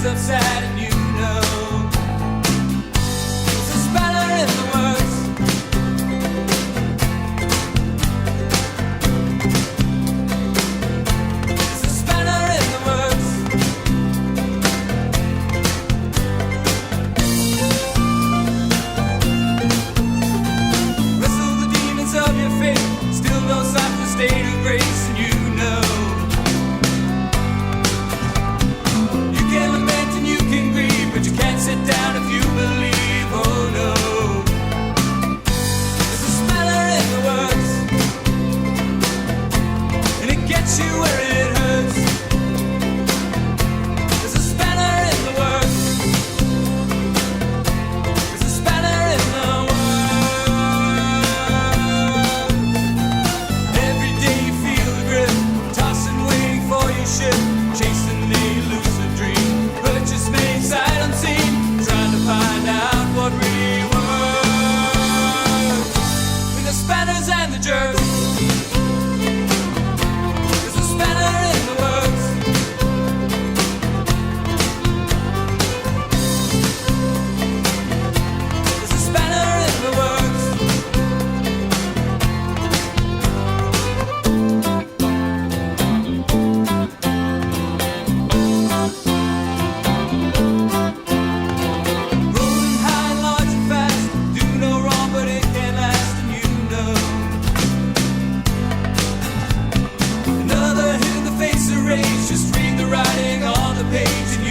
is upset and you know there's a spanner in the works. There's a spanner in the works. Wrestle the demons of your faith, still no sign of a state of grace, and you know but you can't sit down if you believe, oh no. There's a spanner in the works, and it gets you where it hurts. There's a spanner in the works. There's a spanner in the works. Every day you feel the grip, tossing, waiting for your ship, chasing a lucid dream. Purchase made sight unseen, trying to find out what really works. With the spanners and the jerks, there's a spanner in the works. There's a spanner in the works. Just read the writing on the page.